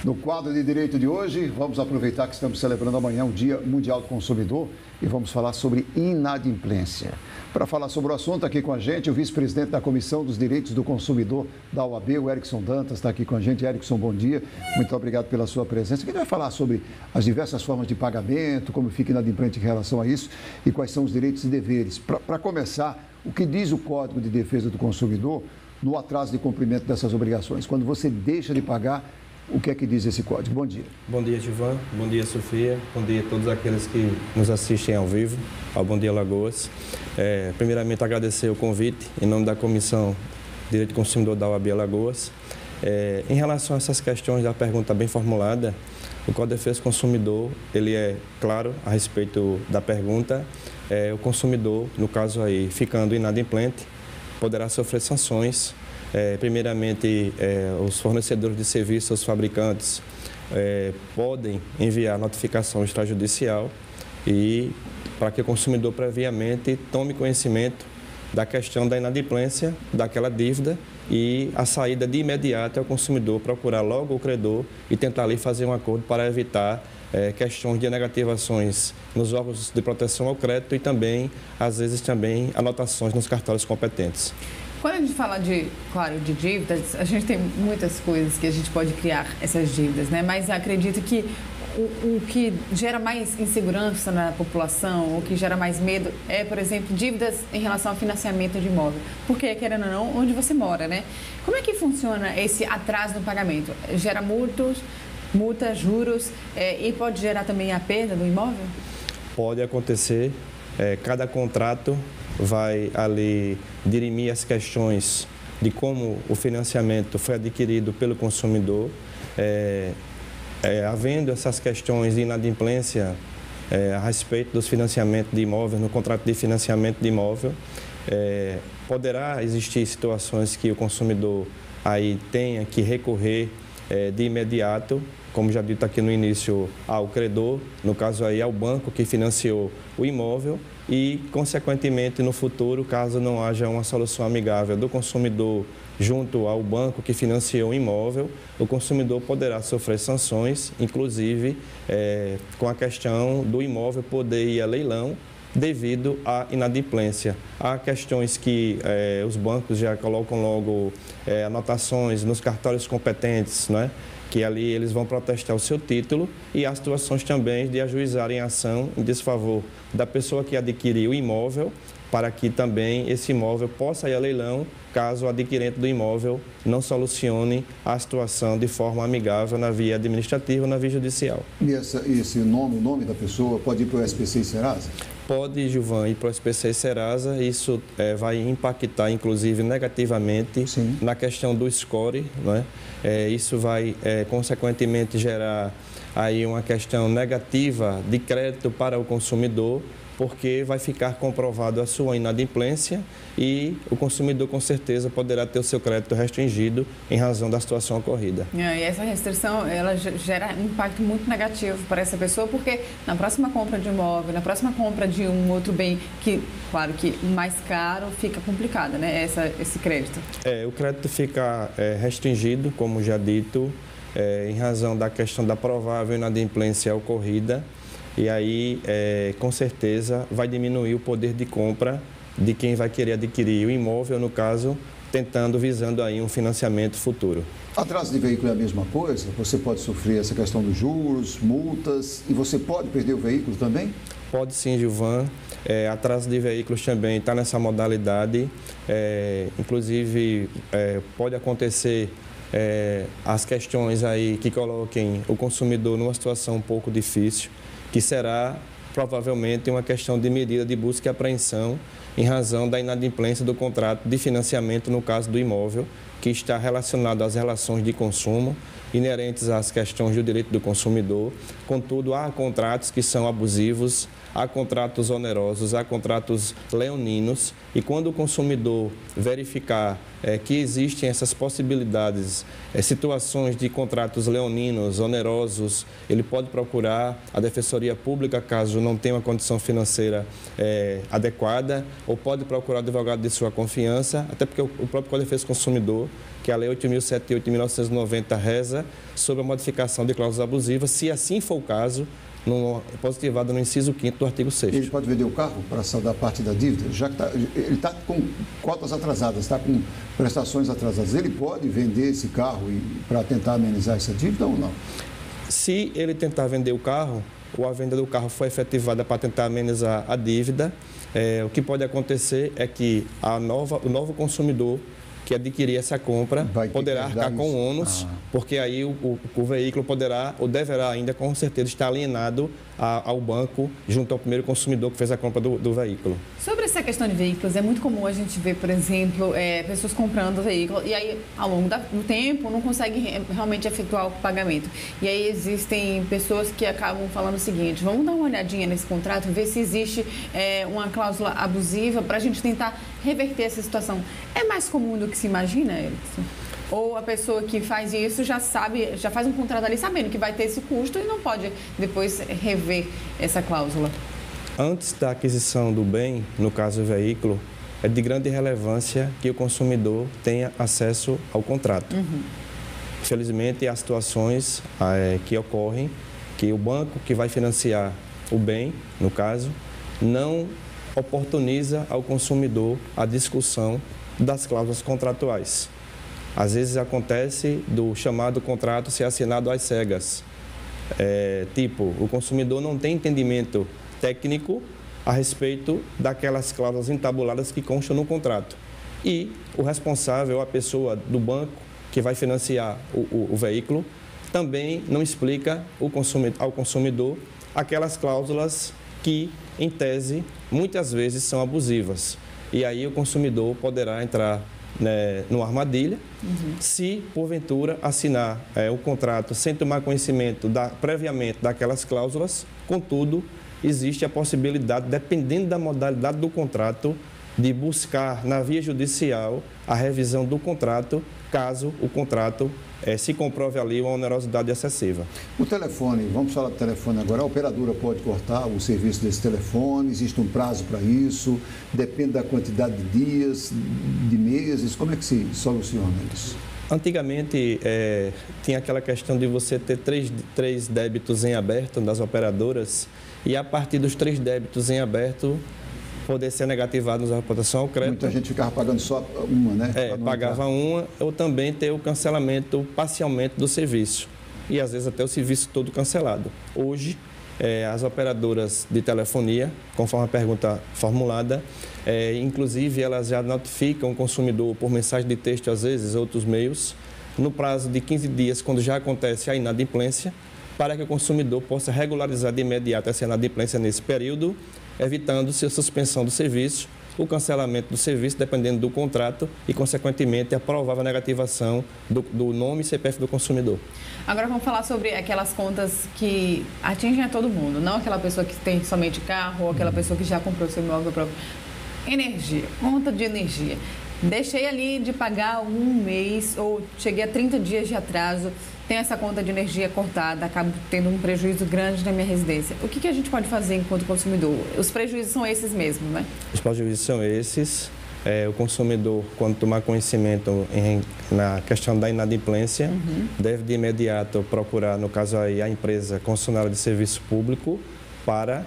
No quadro de direito de hoje, vamos aproveitar que estamos celebrando amanhã o Dia Mundial do Consumidor e vamos falar sobre inadimplência. Para falar sobre o assunto, aqui com a gente, o vice-presidente da Comissão dos Direitos do Consumidor da OAB, o Erickson Dantas, está aqui com a gente. Erickson, bom dia. Muito obrigado pela sua presença. Ele vai falar sobre as diversas formas de pagamento, como fica inadimplente em relação a isso e quais são os direitos e deveres. Para começar, o que diz o Código de Defesa do Consumidor no atraso de cumprimento dessas obrigações? Quando você deixa de pagar, o que é que diz esse código? Bom dia. Bom dia, Gilvan. Bom dia, Sofia. Bom dia a todos aqueles que nos assistem ao vivo, ao Bom Dia Alagoas. Primeiramente, agradecer o convite em nome da Comissão de Direito do Consumidor da OAB Alagoas. Em relação a essas questões da pergunta bem formulada, o Código de Defesa do Consumidor, ele é claro a respeito da pergunta. O consumidor, no caso aí, ficando inadimplente, poderá sofrer sanções. Primeiramente, os fornecedores de serviços, os fabricantes, podem enviar notificação extrajudicial e para que o consumidor previamente tome conhecimento da questão da inadimplência daquela dívida e a saída de imediato é o consumidor procurar logo o credor e tentar ali fazer um acordo para evitar questões de negativações nos órgãos de proteção ao crédito e também, às vezes, também anotações nos cartórios competentes. Quando a gente fala de dívidas, a gente tem muitas coisas que a gente pode criar essas dívidas, né? Mas acredito que o que gera mais insegurança na população, o que gera mais medo é, por exemplo, dívidas em relação ao financiamento de imóvel. Porque, querendo ou não, onde você mora, né? Como é que funciona esse atraso no pagamento? Gera multas, juros e pode gerar também a perda do imóvel? Pode acontecer. Cada contrato vai ali dirimir as questões de como o financiamento foi adquirido pelo consumidor. Havendo essas questões de inadimplência a respeito dos financiamentos de imóvel, no contrato de financiamento de imóvel, poderá existir situações que o consumidor aí tenha que recorrer de imediato, como já dito aqui no início, ao credor, no caso aí ao banco que financiou o imóvel e, consequentemente, no futuro, caso não haja uma solução amigável do consumidor junto ao banco que financiou o imóvel, o consumidor poderá sofrer sanções, inclusive com a questão do imóvel poder ir a leilão devido à inadimplência. Há questões que os bancos já colocam logo anotações nos cartórios competentes, né? Que ali eles vão protestar o seu título e há situações também de ajuizarem ação em desfavor da pessoa que adquiriu o imóvel para que também esse imóvel possa ir a leilão caso o adquirente do imóvel não solucione a situação de forma amigável na via administrativa ou na via judicial. E o nome da pessoa pode ir para o SPC e Serasa? Pode, Gilvan, ir para o SPC e Serasa. Isso vai impactar, inclusive, negativamente Sim. na questão do score, né? Isso vai, consequentemente, gerar aí uma questão negativa de crédito para o consumidor, porque vai ficar comprovado a sua inadimplência e o consumidor, com certeza, poderá ter o seu crédito restringido em razão da situação ocorrida. E essa restrição, ela gera um impacto muito negativo para essa pessoa, porque na próxima compra de imóvel, na próxima compra de um outro bem, que, claro, que mais caro, fica complicado, né, esse crédito. O crédito fica restringido, como já dito, em razão da questão da provável inadimplência ocorrida. E aí, com certeza, vai diminuir o poder de compra de quem vai querer adquirir o imóvel, no caso, visando aí um financiamento futuro. Atraso de veículo é a mesma coisa? Você pode sofrer essa questão dos juros, multas e você pode perder o veículo também? Pode sim, Gilvan. Atraso de veículos também está nessa modalidade. Inclusive, pode acontecer as questões aí que coloquem o consumidor numa situação um pouco difícil, que será provavelmente uma questão de medida de busca e apreensão em razão da inadimplência do contrato de financiamento no caso do imóvel, que está relacionado às relações de consumo inerentes às questões do direito do consumidor. Contudo, há contratos que são abusivos, há contratos onerosos, há contratos leoninos e quando o consumidor verificar que existem essas possibilidades, situações de contratos leoninos, onerosos, ele pode procurar a Defensoria Pública caso não tenha uma condição financeira adequada, ou pode procurar o advogado de sua confiança, até porque o próprio Código de Defesa do Consumidor, que é a Lei 8.078 de 1990, reza sobre a modificação de cláusulas abusivas, se assim for o caso, positivado no inciso 5º do artigo 6º. Ele pode vender o carro para saldar parte da dívida? Já que ele está com cotas atrasadas, está com prestações atrasadas, ele pode vender esse carro para tentar amenizar essa dívida ou não? Se ele tentar vender o carro, ou a venda do carro foi efetivada para tentar amenizar a dívida, o que pode acontecer é que o novo consumidor que adquirir essa compra poderá arcar com ônus, porque aí o veículo poderá ou deverá ainda, com certeza, estar alienado ao banco junto ao primeiro consumidor que fez a compra do veículo. Sobre essa questão de veículos, é muito comum a gente ver, por exemplo, pessoas comprando veículo e aí, ao longo do tempo, não conseguem realmente efetuar o pagamento. E aí existem pessoas que acabam falando o seguinte: vamos dar uma olhadinha nesse contrato, ver se existe uma cláusula abusiva para a gente tentar reverter essa situação. É mais comum do que se imagina, Erickson? Ou a pessoa que faz isso já sabe, já faz um contrato ali sabendo que vai ter esse custo e não pode depois rever essa cláusula? Antes da aquisição do bem, no caso do veículo, é de grande relevância que o consumidor tenha acesso ao contrato. Infelizmente, há situações que ocorrem que o banco que vai financiar o bem, no caso, não oportuniza ao consumidor a discussão das cláusulas contratuais. Às vezes acontece do chamado contrato ser assinado às cegas. Tipo, o consumidor não tem entendimento técnico a respeito daquelas cláusulas entabuladas que constam no contrato. E o responsável, a pessoa do banco que vai financiar o veículo, também não explica ao consumidor aquelas cláusulas que, em tese, muitas vezes são abusivas. E aí o consumidor poderá entrar numa armadilha, se porventura assinar o contrato sem tomar conhecimento previamente daquelas cláusulas. Contudo, existe a possibilidade, dependendo da modalidade do contrato, de buscar na via judicial a revisão do contrato, caso o contrato se comprove ali uma onerosidade excessiva. O telefone, vamos falar do telefone agora. A operadora pode cortar o serviço desse telefone? Existe um prazo para isso? Depende da quantidade de dias, de meses? Como é que se soluciona isso? Antigamente, tinha aquela questão de você ter três débitos em aberto das operadoras e, a partir dos 3 débitos em aberto, poder ser negativado na reportação ao crédito. Muita gente ficava pagando só uma, né? Pagava uma, ou também ter o cancelamento parcialmente do serviço. E, às vezes, até o serviço todo cancelado. Hoje, as operadoras de telefonia, conforme a pergunta formulada, inclusive, elas já notificam o consumidor por mensagem de texto, às vezes, outros meios, no prazo de 15 dias, quando já acontece a inadimplência, para que o consumidor possa regularizar de imediato essa inadimplência nesse período, evitando-se a suspensão do serviço, o cancelamento do serviço, dependendo do contrato, e, consequentemente, a provável negativação do nome e CPF do consumidor. Agora vamos falar sobre aquelas contas que atingem a todo mundo, não aquela pessoa que tem somente carro ou aquela pessoa que já comprou seu imóvel próprio. Energia, conta de energia. Deixei ali de pagar um mês ou cheguei a 30 dias de atraso, tenho essa conta de energia cortada, acabo tendo um prejuízo grande na minha residência. O que a gente pode fazer enquanto consumidor? Os prejuízos são esses mesmo, né? Os prejuízos são esses. O consumidor, quando tomar conhecimento na questão da inadimplência, deve de imediato procurar, no caso aí, a empresa concessionária de serviço público para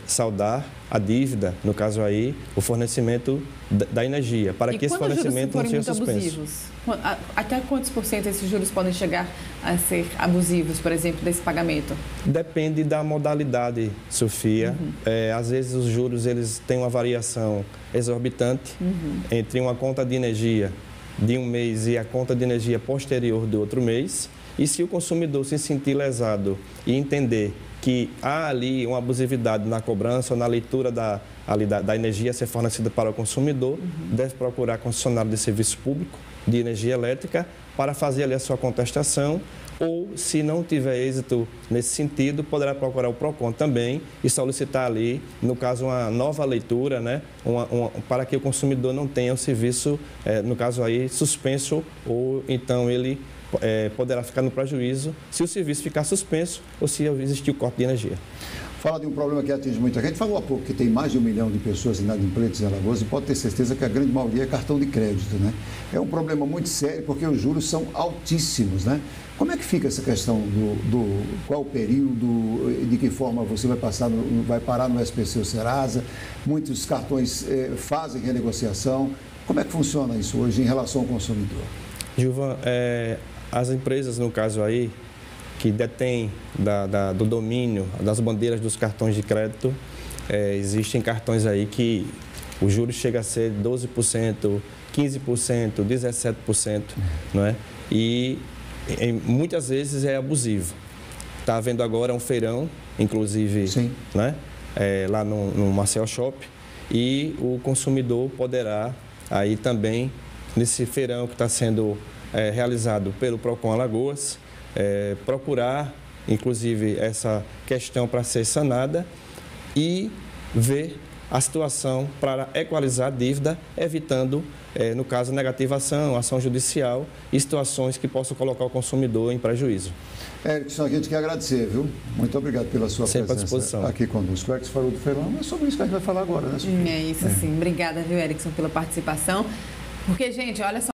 saldar a dívida, no caso aí, o fornecimento da energia, para que esse fornecimento não seja suspenso. Até quantos por cento esses juros podem chegar a ser abusivos, por exemplo, desse pagamento? Depende da modalidade, Sofia. Às vezes os juros eles têm uma variação exorbitante entre uma conta de energia de um mês e a conta de energia posterior do outro mês. E se o consumidor se sentir lesado e entender que há ali uma abusividade na cobrança ou na leitura da energia a ser fornecida para o consumidor, deve procurar a concessionária de serviço público de energia elétrica para fazer ali a sua contestação, ou, se não tiver êxito nesse sentido, poderá procurar o PROCON também e solicitar ali, no caso, uma nova leitura, né, para que o consumidor não tenha o serviço, no caso aí, suspenso, ou então ele poderá ficar no prejuízo se o serviço ficar suspenso ou se existir o corte de energia. Fala de um problema que atinge muita gente. Falou há pouco que tem mais de 1 milhão de pessoas inadimplentes em Alagoas e pode ter certeza que a grande maioria é cartão de crédito, né? É um problema muito sério porque os juros são altíssimos, né? Como é que fica essa questão qual o período, de que forma você vai parar no SPC ou Serasa? Muitos cartões fazem renegociação. Como é que funciona isso hoje em relação ao consumidor? Gilvan, as empresas, no caso aí, que detêm do domínio das bandeiras dos cartões de crédito, existem cartões aí que o juros chega a ser 12%, 15%, 17%, não é? E muitas vezes é abusivo. Está havendo agora um feirão, inclusive, sim, né? Lá no Marcel Shop, e o consumidor poderá aí também, nesse feirão que está sendo realizado pelo PROCON Alagoas, procurar, inclusive, essa questão para ser sanada e ver a situação para equalizar a dívida, evitando, no caso, negativação, ação judicial e situações que possam colocar o consumidor em prejuízo. Erickson, a gente quer agradecer, viu? Muito obrigado pela sua sempre presença aqui conosco. O Erickson falou do feirão, é sobre isso que a gente vai falar agora, né, Sofia? É isso sim. Obrigada, viu, Erickson, pela participação. Porque, gente, olha só.